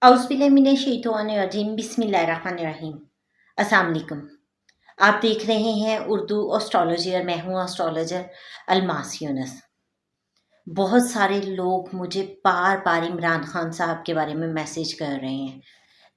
औज़ुबिल्लाहिमिनश्शैतानिर्रजीम बिस्मिल्लाहिर्रहमानिर्रहीम। अस्सलाम वालेकुम। आप देख रहे हैं उर्दू एस्ट्रोलॉजी और मैं हूँ एस्ट्रोलॉजर अलमास यूनुस। बहुत सारे लोग मुझे बार-बार इमरान खान साहब के बारे में मैसेज कर रहे हैं।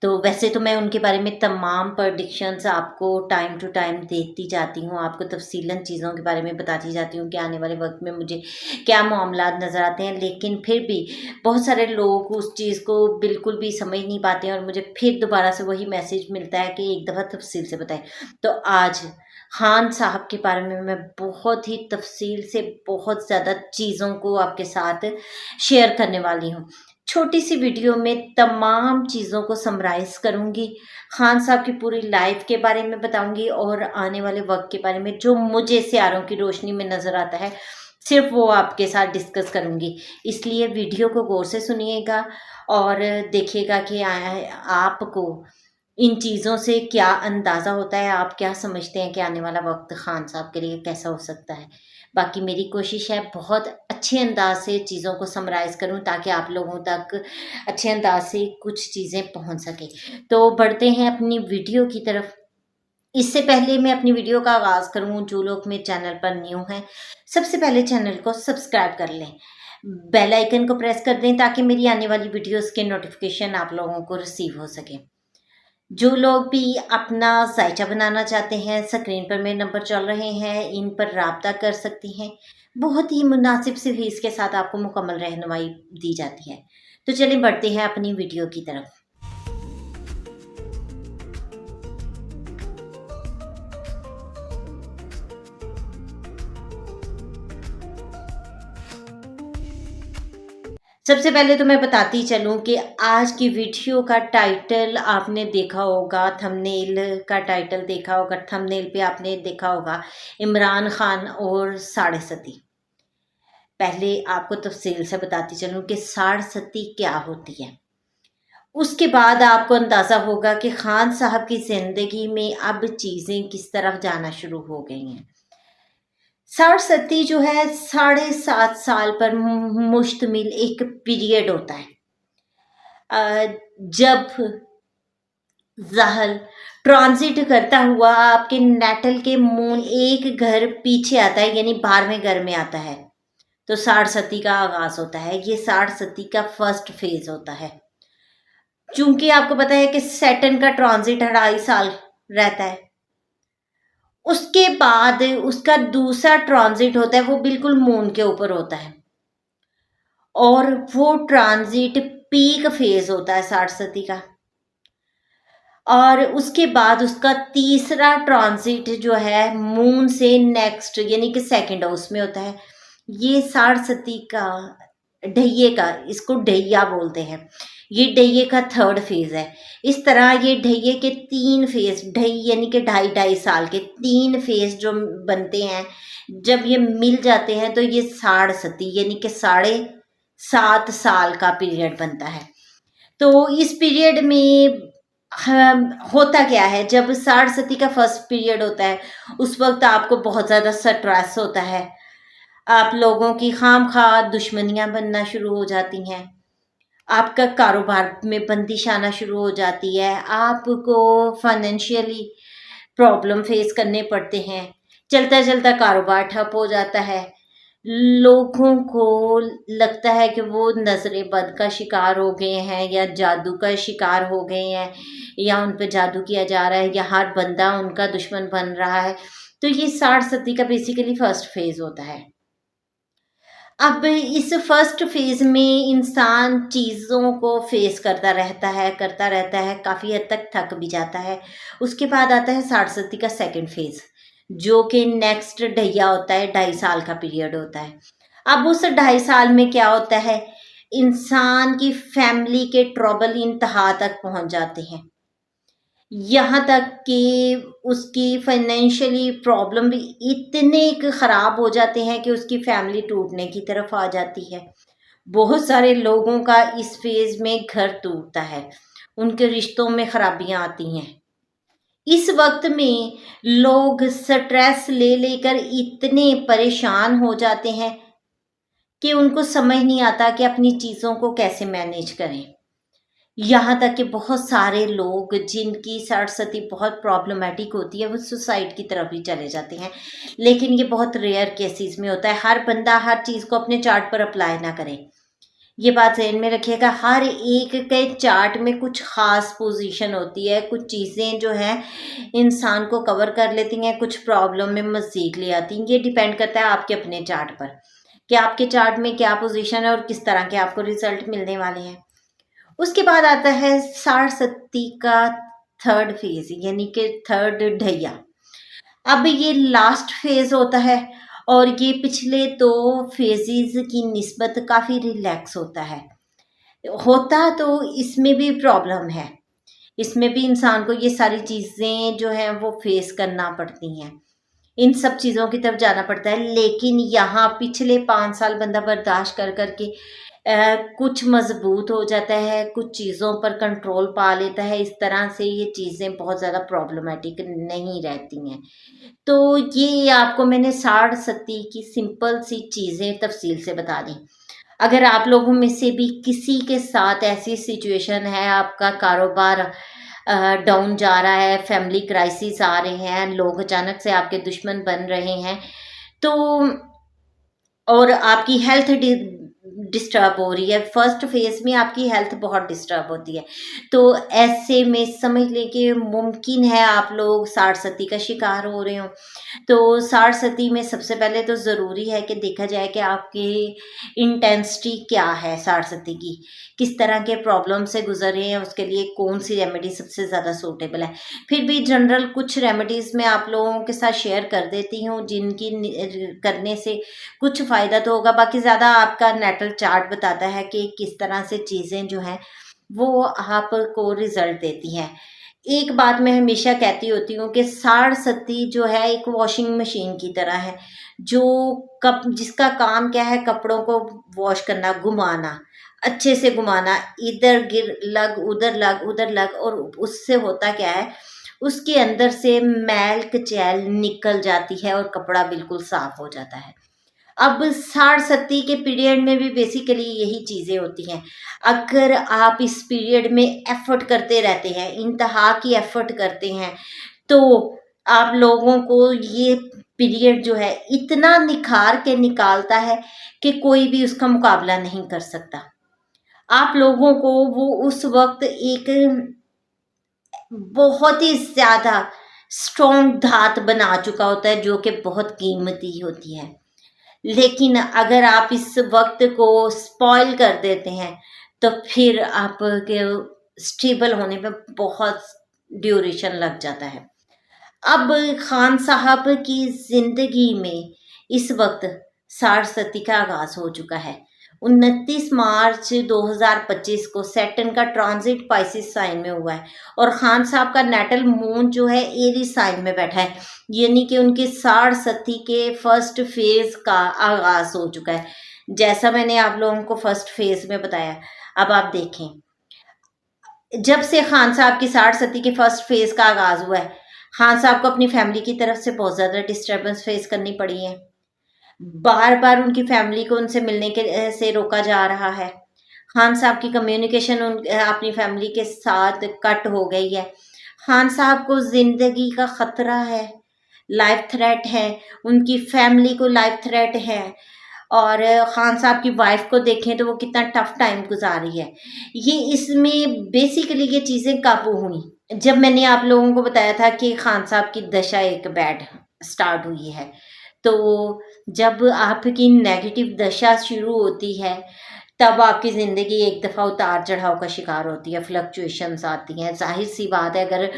तो वैसे तो मैं उनके बारे में तमाम प्रेडिक्शंस आपको टाइम टू टाइम देती जाती हूँ, आपको तफ़सीलन चीज़ों के बारे में बताती जाती हूँ कि आने वाले वक़्त में मुझे क्या मामलात नज़र आते हैं। लेकिन फिर भी बहुत सारे लोग उस चीज़ को बिल्कुल भी समझ नहीं पाते हैं और मुझे फिर दोबारा से वही मैसेज मिलता है कि एक दफ़ा तफ़सील से बताएँ। तो आज खान साहब के बारे में मैं बहुत ही तफ़सील से बहुत ज़्यादा चीज़ों को आपके साथ शेयर करने वाली हूँ। छोटी सी वीडियो में तमाम चीज़ों को समराइज़ करूँगी, खान साहब की पूरी लाइफ़ के बारे में बताऊँगी और आने वाले वक़्त के बारे में जो मुझे सितारों की रोशनी में नज़र आता है, सिर्फ़ वो आपके साथ डिस्कस करूँगी। इसलिए वीडियो को गौर से सुनिएगा और देखिएगा कि आपको इन चीज़ों से क्या अंदाज़ा होता है, आप क्या समझते हैं कि आने वाला वक़्त खान साहब के लिए कैसा हो सकता है। बाकी मेरी कोशिश है बहुत अच्छे अंदाज़ से चीज़ों को समराइज़ करूँ ताकि आप लोगों तक अच्छे अंदाज़ से कुछ चीज़ें पहुँच सकें। तो बढ़ते हैं अपनी वीडियो की तरफ। इससे पहले मैं अपनी वीडियो का आगाज़ करूँ, जो लोग मेरे चैनल पर न्यू हैं, सबसे पहले चैनल को सब्सक्राइब कर लें। बेल आइकन को प्रेस कर दें ताकि मेरी आने वाली वीडियोज़ के नोटिफ़िकेशन आप लोगों को रिसीव हो सकें। जो लोग भी अपना ज़ायचा बनाना चाहते हैं, स्क्रीन पर मेरे नंबर चल रहे हैं, इन पर राब्ता कर सकती हैं। बहुत ही मुनासिब सी फ़ीस के साथ आपको मुकम्मल रहनुमाई दी जाती है। तो चलिए बढ़ते हैं अपनी वीडियो की तरफ। सबसे पहले तो मैं बताती चलूँ कि आज की वीडियो का टाइटल आपने देखा होगा, थंबनेल का टाइटल देखा होगा, थंबनेल पे आपने देखा होगा इमरान खान और साढ़े सती। पहले आपको तफ़सील से बताती चलूँ कि साढ़े सती क्या होती है। उसके बाद आपको अंदाज़ा होगा कि खान साहब की ज़िंदगी में अब चीज़ें किस तरफ जाना शुरू हो गई हैं। साढ़े सती जो है 7.5 साल पर मुश्तमिल एक पीरियड होता है। जब ज़हल ट्रांज़िट करता हुआ आपके नेटल के मून एक घर पीछे आता है, यानी 12वें घर में आता है, तो साढ़े सती का आगाज़ होता है। ये साढ़े सती का फर्स्ट फेज़ होता है। चूँकि आपको पता है कि सैटर्न का ट्रांज़िट 2.5 साल रहता है। उसके बाद उसका दूसरा ट्रांज़िट होता है, वो बिल्कुल मून के ऊपर होता है और वो ट्रांज़िट पीक फेज़ होता है साढ़े सती का। और उसके बाद उसका तीसरा ट्रांज़िट जो है मून से नेक्स्ट यानी कि सेकंड हाउस में होता है। ये साढ़े सती का ढैये का, इसको ढैया बोलते हैं। ये ढैये का थर्ड फेज़ है। इस तरह ये ढैये के 3 फेज़, ढाई यानी कि ढाई साल के 3 फेज़ जो बनते हैं, जब ये मिल जाते हैं तो ये साढ़े सती यानी कि 7.5 साल का पीरियड बनता है। तो इस पीरियड में होता क्या है, जब साढ़े सती का फर्स्ट पीरियड होता है, उस वक़्त आपको बहुत ज़्यादा स्ट्रेस होता है। आप लोगों की खामख़ा दुश्मनियाँ बनना शुरू हो जाती हैं। आपका कारोबार में बंदिश आना शुरू हो जाती है। आपको फाइनेंशियली प्रॉब्लम फेस करने पड़ते हैं। चलता-चलता कारोबार ठप हो जाता है। लोगों को लगता है कि वो नज़रे बद का शिकार हो गए हैं या जादू का शिकार हो गए हैं या उन पे जादू किया जा रहा है या हर बंदा उनका दुश्मन बन रहा है। तो ये साढ़े सती का बेसिकली फर्स्ट फेज़ होता है। अब इस फर्स्ट फेज़ में इंसान चीज़ों को फेस करता रहता है, काफ़ी हद तक थक भी जाता है। उसके बाद आता है साढ़े सती का सेकंड फेज़, जो कि नेक्स्ट ढैया होता है, 2.5 साल का पीरियड होता है। अब उस 2.5 साल में क्या होता है, इंसान की फैमिली के ट्रबल इंतहा तक पहुँच जाते हैं। यहाँ तक कि उसकी फाइनेंशियली प्रॉब्लम भी इतने ख़राब हो जाते हैं कि उसकी फैमिली टूटने की तरफ आ जाती है। बहुत सारे लोगों का इस फेज़ में घर टूटता है, उनके रिश्तों में ख़राबियाँ आती हैं। इस वक़्त में लोग स्ट्रेस ले लेकर इतने परेशान हो जाते हैं कि उनको समझ नहीं आता कि अपनी चीज़ों को कैसे मैनेज करें। यहाँ तक कि बहुत सारे लोग जिनकी सरस्वती बहुत प्रॉब्लमेटिक होती है वो सुसाइड की तरफ भी चले जाते हैं, लेकिन ये बहुत रेयर केसेस में होता है। हर बंदा हर चीज़ को अपने चार्ट पर अप्लाई ना करे, ये बात ज़हन में रखिएगा। हर एक के चार्ट में कुछ ख़ास पोजीशन होती है, कुछ चीज़ें जो हैं इंसान को कवर कर लेती हैं, कुछ प्रॉब्लम में मज़ीद ले आती हैं। ये डिपेंड करता है आपके अपने चार्ट पर कि आपके चार्ट में क्या पोजीशन है और किस तरह के आपको रिजल्ट मिलने वाले हैं। उसके बाद आता है सरस्वती का थर्ड फेज, यानी कि थर्ड ढैया। अब ये लास्ट फेज होता है और ये पिछले दो फेजेस की निस्बत काफ़ी रिलैक्स होता है। होता तो इसमें भी प्रॉब्लम है, इसमें भी इंसान को ये सारी चीज़ें जो हैं वो फेस करना पड़ती हैं, इन सब चीज़ों की तरफ जाना पड़ता है। लेकिन यहाँ पिछले 5 साल बंदा बर्दाश्त कर कर के कुछ मजबूत हो जाता है, कुछ चीज़ों पर कंट्रोल पा लेता है। इस तरह से ये चीज़ें बहुत ज़्यादा प्रॉब्लमेटिक नहीं रहती हैं। तो ये आपको मैंने सरस्वती की सिंपल सी चीज़ें तफसील से बता दी। अगर आप लोगों में से भी किसी के साथ ऐसी सिचुएशन है, आपका कारोबार डाउन जा रहा है, फैमिली क्राइसिस आ रहे हैं, लोग अचानक से आपके दुश्मन बन रहे हैं, तो और आपकी हेल्थ डिस्टर्ब हो रही है, फर्स्ट फेज में आपकी हेल्थ बहुत डिस्टर्ब होती है, तो ऐसे में समझ लें कि मुमकिन है आप लोग सरस्वती का शिकार हो रहे हो। तो सरस्वती में सबसे पहले तो ज़रूरी है कि देखा जाए कि आपकी इंटेंसिटी क्या है, सरस्वती की किस तरह के प्रॉब्लम से गुजर रहे हैं, उसके लिए कौन सी रेमेडी सबसे ज़्यादा सूटेबल है। फिर भी जनरल कुछ रेमेडीज़ मैं आप लोगों के साथ शेयर कर देती हूँ, जिनकी करने से कुछ फ़ायदा तो होगा। बाकी ज़्यादा आपका नेटल चार्ट बताता है कि किस तरह से चीज़ें जो हैं वो आपको रिज़ल्ट देती हैं। एक बात मैं हमेशा कहती होती हूँ कि सरस्वती जो है एक वॉशिंग मशीन की तरह है, जो कप जिसका काम क्या है, कपड़ों को वॉश करना, घुमाना, अच्छे से घुमाना, इधर गिर लग उधर लग उधर लग, और उससे होता क्या है, उसके अंदर से मैल कचैल निकल जाती है और कपड़ा बिल्कुल साफ हो जाता है। अब सरस्वती के पीरियड में भी बेसिकली यही चीज़ें होती हैं। अगर आप इस पीरियड में एफर्ट करते रहते हैं, इंतहा की एफर्ट करते हैं, तो आप लोगों को ये पीरियड जो है इतना निखार के निकालता है कि कोई भी उसका मुकाबला नहीं कर सकता। आप लोगों को वो उस वक्त एक बहुत ही ज़्यादा स्ट्रॉन्ग धात बना चुका होता है, जो कि बहुत कीमती होती है। लेकिन अगर आप इस वक्त को स्पॉइल कर देते हैं तो फिर आपके स्टेबल होने में बहुत ड्यूरेशन लग जाता है। अब खान साहब की जिंदगी में इस वक्त सरस्वती का आगाज हो चुका है। 29 मार्च 2025 को सैटर्न का ट्रांजिट पाइसिस साइन में हुआ है और खान साहब का नेटल मून जो है एरीज साइन में बैठा है, यानी कि उनके सरस्वती के फर्स्ट फेज का आगाज हो चुका है। जैसा मैंने आप लोगों को फर्स्ट फेज में बताया, अब आप देखें, जब से खान साहब की सरस्वती के फर्स्ट फेज का आगाज हुआ है, खान साहब को अपनी फैमिली की तरफ से बहुत ज़्यादा डिस्टर्बेंस फेस करनी पड़ी है। बार बार उनकी फैमिली को उनसे मिलने के से रोका जा रहा है। खान साहब की कम्युनिकेशन अपनी फैमिली के साथ कट हो गई है। खान साहब को ज़िंदगी का ख़तरा है, लाइफ थ्रेट है, उनकी फैमिली को लाइफ थ्रेट है। और खान साहब की वाइफ को देखें तो वो कितना टफ टाइम गुजार रही है। ये इसमें बेसिकली ये चीज़ें काबू हुई जब मैंने आप लोगों को बताया था कि खान साहब की दशा एक बैड स्टार्ट हुई है। तो जब आपकी नेगेटिव दशा शुरू होती है तब आपकी ज़िंदगी एक दफ़ा उतार चढ़ाव का शिकार होती है, फ्लक्चुएशंस आती हैं। ज़ाहिर सी बात है, अगर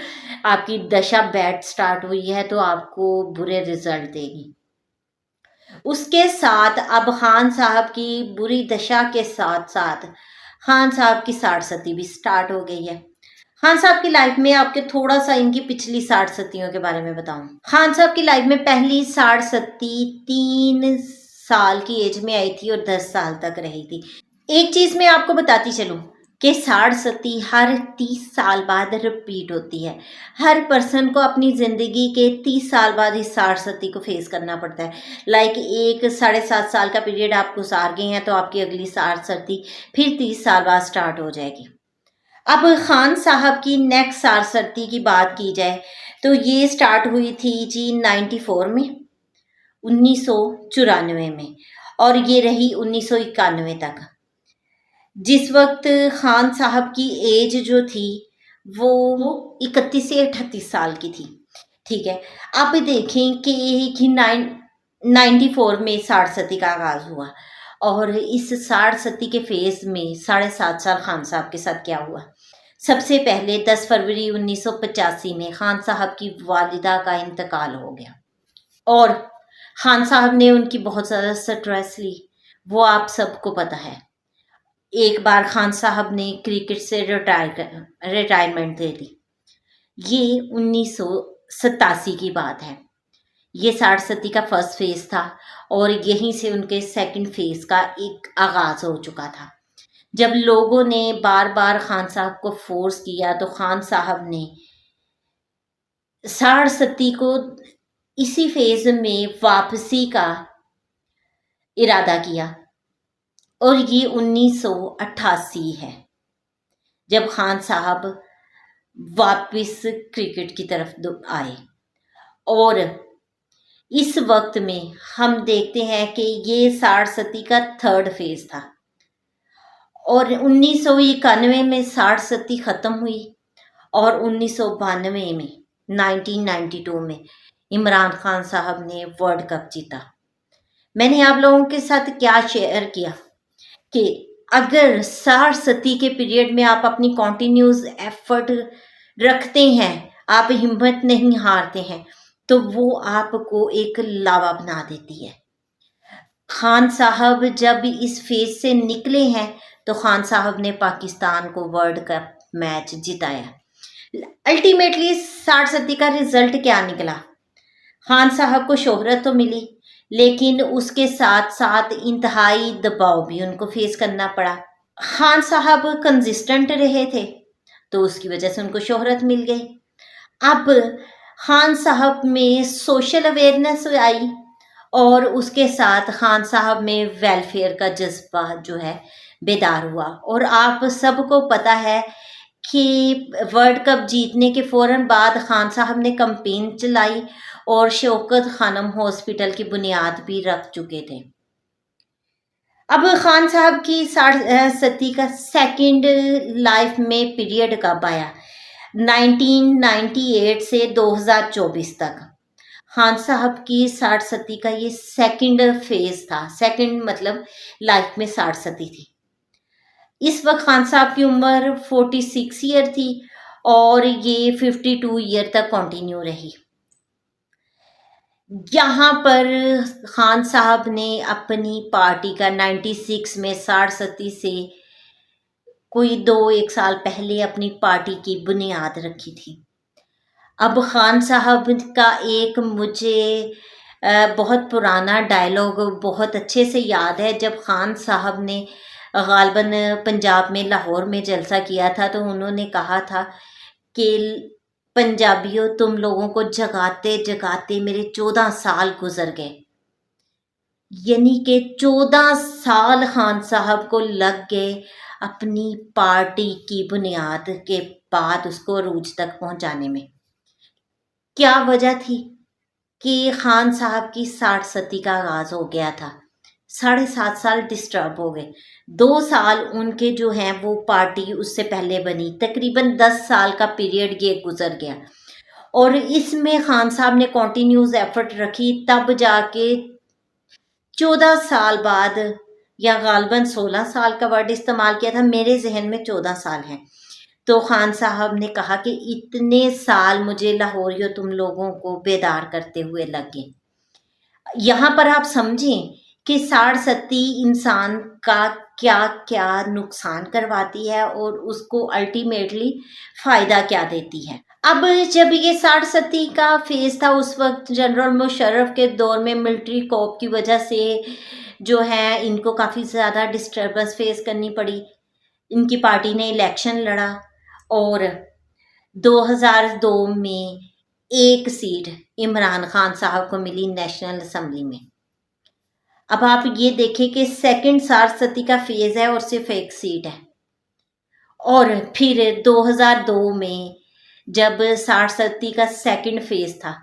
आपकी दशा बैड स्टार्ट हुई है तो आपको बुरे रिजल्ट देगी। उसके साथ अब खान साहब की बुरी दशा के साथ साथ खान साहब की सरस्वती भी स्टार्ट हो गई है। खान साहब की लाइफ में आपके थोड़ा सा इनकी पिछली सरस्वतियों के बारे में बताऊं। खान साहब की लाइफ में पहली सरस्वती 3 साल की एज में आई थी और 10 साल तक रही थी। एक चीज मैं आपको बताती चलूं कि सरस्वती हर 30 साल बाद रिपीट होती है। हर पर्सन को अपनी ज़िंदगी के 30 साल बाद इस सरस्वती को फेस करना पड़ता है। लाइक एक 7.5 साल का पीरियड आप गुजार गए हैं तो आपकी अगली सरस्वती फिर 30 साल बाद स्टार्ट हो जाएगी। अब खान साहब की नेक्स्ट सारसती की बात की जाए तो ये स्टार्ट हुई थी जी 94 में, 1994 में, और ये रही 1991 तक। जिस वक्त खान साहब की एज जो थी वो 31 से 38 साल की थी। ठीक है, आप देखें कि 94 में साठ सती का आगाज हुआ, और इस साठ सती के फेज में 7.5 साल खान साहब के साथ क्या हुआ। सबसे पहले 10 फरवरी 1985 में खान साहब की वालिदा का इंतकाल हो गया, और खान साहब ने उनकी बहुत ज़्यादा स्ट्रेस ली, वो आप सबको पता है। एक बार खान साहब ने क्रिकेट से रिटायरमेंट दे दी। ये 1987 की बात है। ये साठ सती का फर्स्ट फेज था, और यहीं से उनके सेकंड फेज का एक आगाज हो चुका था। जब लोगों ने बार बार खान साहब को फोर्स किया तो खान साहब ने साठ सती को इसी फेज में वापसी का इरादा किया, और ये 1988 है जब खान साहब वापस क्रिकेट की तरफ आए। और इस वक्त में हम देखते हैं कि ये साठ सती का थर्ड फेज था, और 1991 में साठ सती खत्म हुई, और 1992 में 1992 में इमरान खान साहब ने वर्ल्ड कप जीता। मैंने आप लोगों के साथ क्या शेयर किया कि अगर साठ सती के पीरियड में आप अपनी कॉन्टिन्यूस एफर्ट रखते हैं, आप हिम्मत नहीं हारते हैं, तो वो आपको एक लावा बना देती है। खान साहब जब इस फेज से निकले हैं तो खान साहब ने पाकिस्तान को वर्ल्ड कप मैच जिताया। अल्टीमेटली साठ सदी का रिजल्ट क्या निकला? खान साहब को शोहरत तो मिली, लेकिन उसके साथ साथ इंतहाई दबाव भी उनको फेस करना पड़ा। खान साहब कंसिस्टेंट रहे थे तो उसकी वजह से उनको शोहरत मिल गई। अब खान साहब में सोशल अवेयरनेस आई, और उसके साथ खान साहब में वेलफेयर का जज्बा जो है बेदार हुआ। और आप सबको पता है कि वर्ल्ड कप जीतने के फ़ौरन बाद खान साहब ने कैंपेन चलाई, और शौकत खानम हॉस्पिटल की बुनियाद भी रख चुके थे। अब खान साहब की साठ सती का सेकंड लाइफ में पीरियड कब आया? 1998 से 2024 तक खान साहब की साठ सती का ये सेकंड फेज था। सेकंड मतलब लाइफ में साठ सती थी। इस वक्त खान साहब की उम्र 46 ईयर थी, और ये 52 ईयर तक कंटिन्यू रही। यहाँ पर खान साहब ने अपनी पार्टी का 96 में साठ सती से कोई 2-1 साल पहले अपनी पार्टी की बुनियाद रखी थी। अब खान साहब का एक मुझे बहुत पुराना डायलॉग बहुत अच्छे से याद है। जब खान साहब ने गालबन पंजाब में लाहौर में जलसा किया था तो उन्होंने कहा था कि पंजाबियों, तुम लोगों को जगाते जगाते मेरे 14 साल गुजर गए। यानी कि 14 साल खान साहब को लग गए अपनी पार्टी की बुनियाद के बाद उसको अरूज तक पहुंचाने में। क्या वजह थी कि खान साहब की साठ सती का आगाज हो गया था। 7.5 साल डिस्टर्ब हो गए। 2 साल उनके जो हैं वो पार्टी उससे पहले बनी, तकरीबन 10 साल का पीरियड ये गुजर गया, और इसमें खान साहब ने कॉन्टिन्यूस एफर्ट रखी, तब जाके 14 साल बाद, या गालबन 16 साल का वर्ड इस्तेमाल किया था, मेरे जहन में 14 साल हैं, तो खान साहब ने कहा कि इतने साल मुझे लाहौरियों तुम लोगों को बेदार करते हुए लगे। यहाँ पर आप समझें कि साठ सती इंसान का क्या क्या नुकसान करवाती है और उसको अल्टीमेटली फ़ायदा क्या देती है। अब जब ये साठ सती का फेज था उस वक्त जनरल मुशर्रफ के दौर में मिलिट्री कॉप की वजह से जो है इनको काफ़ी ज़्यादा डिस्टर्बेंस फेस करनी पड़ी। इनकी पार्टी ने इलेक्शन लड़ा, और 2002 में एक सीट इमरान खान साहब को मिली नेशनल असेंबली में। अब आप ये देखें कि सेकंड साठ सती का फेज है और सिर्फ एक सीट है, और फिर 2002 में जब साठ सती का सेकंड फेज था,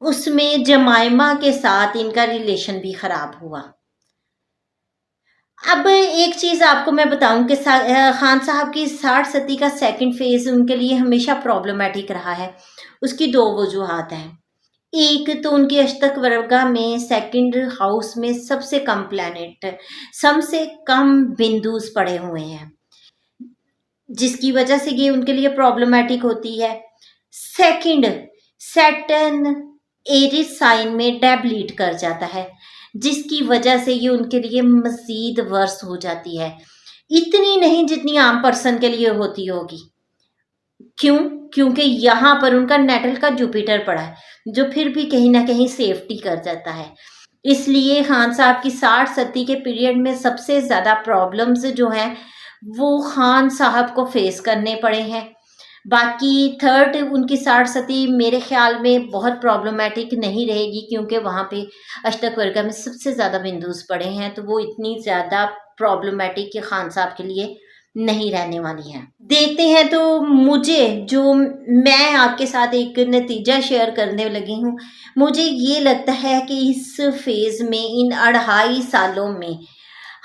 उसमें जमाइमा के साथ इनका रिलेशन भी खराब हुआ। अब एक चीज आपको मैं बताऊं कि खान साहब की साठ सती का सेकंड फेज उनके लिए हमेशा प्रॉब्लमेटिक रहा है। उसकी दो वजूहात हैं। एक तो उनकी अष्टक वर्गा में सेकंड हाउस में सबसे कम प्लैनेट, सबसे कम बिंदुस पड़े हुए हैं, जिसकी वजह से ये उनके लिए प्रॉब्लमेटिक होती है। सेकंड, सैटर्न एरिस साइन में डेब्लीट कर जाता है, जिसकी वजह से ये उनके लिए मजीद वर्स हो जाती है। इतनी नहीं जितनी आम पर्सन के लिए होती होगी। क्यों? क्योंकि यहाँ पर उनका नेटल का जुपिटर पड़ा है, जो फिर भी कहीं ना कहीं सेफ्टी कर जाता है। इसलिए खान साहब की साठ सती के पीरियड में सबसे ज़्यादा प्रॉब्लम्स जो हैं वो खान साहब को फेस करने पड़े हैं। बाकी थर्ड उनकी साठ सती मेरे ख्याल में बहुत प्रॉब्लमेटिक नहीं रहेगी, क्योंकि वहाँ पे अष्टक वर्गा में सबसे ज़्यादा बिंदुस पड़े हैं, तो वो इतनी ज़्यादा प्रॉब्लमेटिक के खान साहब के लिए नहीं रहने वाली हैं। देखते हैं। तो मैं आपके साथ एक नतीजा शेयर करने लगी हूँ। मुझे ये लगता है कि इस फेज में, इन 2.5 सालों में,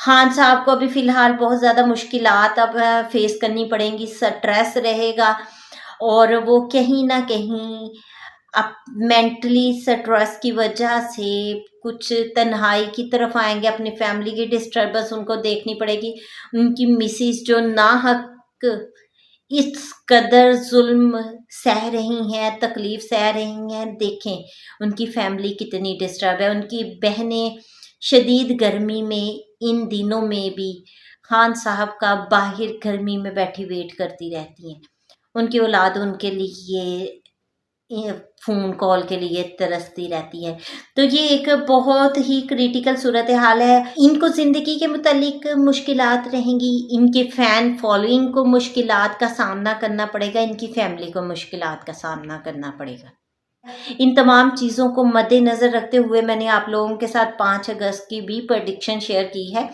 खान साहब को अभी फ़िलहाल बहुत ज़्यादा मुश्किलात अब फेस करनी पड़ेंगी, स्ट्रेस रहेगा और वो कहीं न कहीं अब मेंटली स्ट्रेस की वजह से कुछ तन्हाई की तरफ आएँगे, अपनी फैमिली की डिस्टर्बेंस उनको देखनी पड़ेगी। उनकी मिसेज़ जो नाहक इस कदर ज़ुल्म सह रही हैं, तकलीफ़ सह रही हैं, देखें उनकी फैमिली कितनी डिस्टर्ब है। उनकी बहनें शदीद गर्मी में इन दिनों में भी खान साहब का बाहर गर्मी में बैठी वेट करती रहती हैं। उनकी औलाद उनके लिए फ़ोन कॉल के लिए तरसती रहती है। तो ये एक बहुत ही क्रिटिकल सूरत हाल है। इनको ज़िंदगी के मुतालिक मुश्किलात रहेंगी, इनके फ़ैन फॉलोइंग को मुश्किलात का सामना करना पड़ेगा, इनकी फैमिली को मुश्किलात का सामना करना पड़ेगा। इन तमाम चीज़ों को मद्देनज़र रखते हुए मैंने आप लोगों के साथ 5 अगस्त की भी प्रेडिक्शन शेयर की है।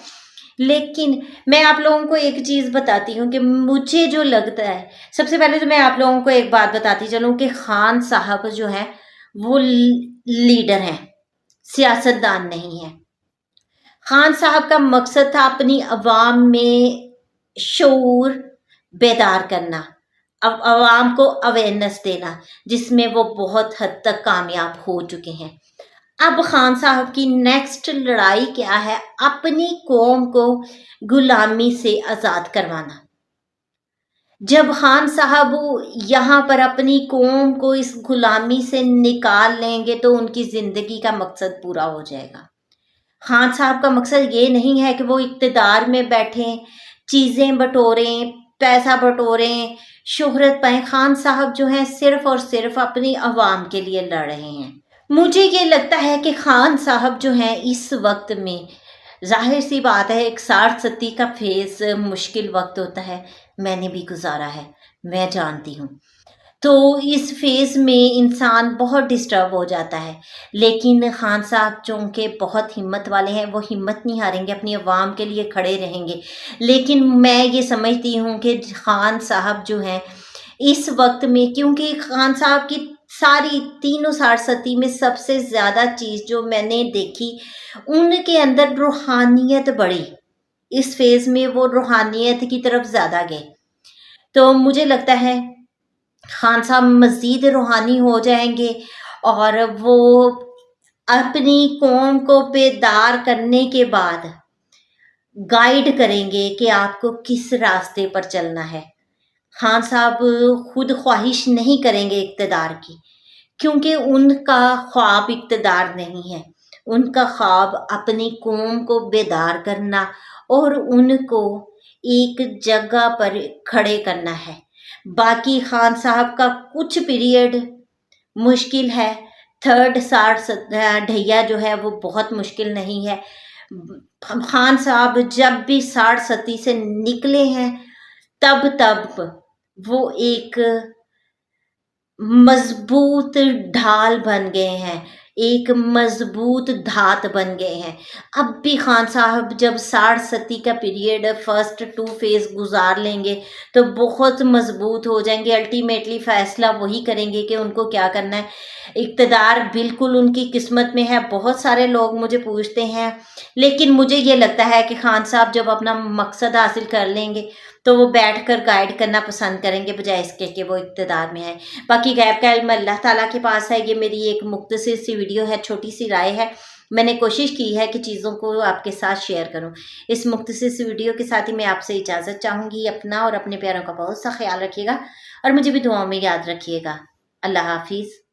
लेकिन मैं आप लोगों को एक चीज़ बताती हूँ कि मुझे जो लगता है, सबसे पहले तो मैं आप लोगों को एक बात बताती चलूँ कि खान साहब जो हैं वो लीडर हैं, सियासतदान नहीं हैं। खान साहब का मकसद था अपनी अवाम में शऊर बेदार करना, अब अवाम को अवेयरनेस देना, जिसमें वो बहुत हद तक कामयाब हो चुके हैं। अब खान साहब की नेक्स्ट लड़ाई क्या है? अपनी कौम को गुलामी से आज़ाद करवाना। जब खान साहब यहाँ पर अपनी कौम को इस गुलामी से निकाल लेंगे तो उनकी ज़िंदगी का मकसद पूरा हो जाएगा। खान साहब का मकसद ये नहीं है कि वो इक़्तिदार में बैठें, चीज़ें बटोरें, पैसा बटोरें, शोहरत पाएँ। खान साहब जो हैं सिर्फ़ और सिर्फ़ अपनी अवाम के लिए लड़ रहे हैं। मुझे ये लगता है कि खान साहब जो हैं इस वक्त में, जाहिर सी बात है, एक साठ सत्ती का फेज़ मुश्किल वक्त होता है, मैंने भी गुजारा है, मैं जानती हूँ। तो इस फेज़ में इंसान बहुत डिस्टर्ब हो जाता है, लेकिन खान साहब चूँकि बहुत हिम्मत वाले हैं, वो हिम्मत नहीं हारेंगे, अपनी अवाम के लिए खड़े रहेंगे। लेकिन मैं ये समझती हूँ कि खान साहब जो हैं इस वक्त में, क्योंकि खान साहब की सारी तीनों साठ सती में सबसे ज़्यादा चीज़ जो मैंने देखी, उनके अंदर रूहानियत बढ़ी। इस फेज़ में वो रूहानियत की तरफ ज़्यादा गए। तो मुझे लगता है खान साहब मज़ीद रूहानी हो जाएंगे और वो अपनी कौम को बेदार करने के बाद गाइड करेंगे कि आपको किस रास्ते पर चलना है। खान साहब खुद ख्वाहिश नहीं करेंगे इक़्तिदार की, क्योंकि उनका ख्वाब इक़्तिदार नहीं है। उनका ख्वाब अपनी कौम को बेदार करना और उनको एक जगह पर खड़े करना है। बाकी खान साहब का कुछ पीरियड मुश्किल है। थर्ड साठ ढैया जो है वो बहुत मुश्किल नहीं है। खान साहब जब भी साठ सती से निकले हैं तब वो एक मजबूत ढाल बन गए हैं। एक मजबूत धात बन गए हैं। अब भी खान साहब जब 60 का पीरियड फर्स्ट 2 फेज़ गुजार लेंगे तो बहुत मजबूत हो जाएंगे। अल्टीमेटली फैसला वही करेंगे कि उनको क्या करना है। इक़्तिदार बिल्कुल उनकी किस्मत में है। बहुत सारे लोग मुझे पूछते हैं, लेकिन मुझे ये लगता है कि खान साहब जब अपना मकसद हासिल कर लेंगे तो वो बैठकर गाइड करना पसंद करेंगे, बजाय इसके कि वो इक़्तिदार में है। बाकी गैब का इल्म अल्लाह ताला के पास है। ये मेरी एक मुख्तसर सी वीडियो है, छोटी सी राय है। मैंने कोशिश की है कि चीज़ों को आपके साथ शेयर करूं। इस मुख्तसर सी वीडियो के साथ ही मैं आपसे इजाज़त चाहूँगी। अपना और अपने प्यारों का बहुत सा ख्याल रखिएगा और मुझे भी दुआओं में याद रखिएगा। अल्लाह हाफिज़।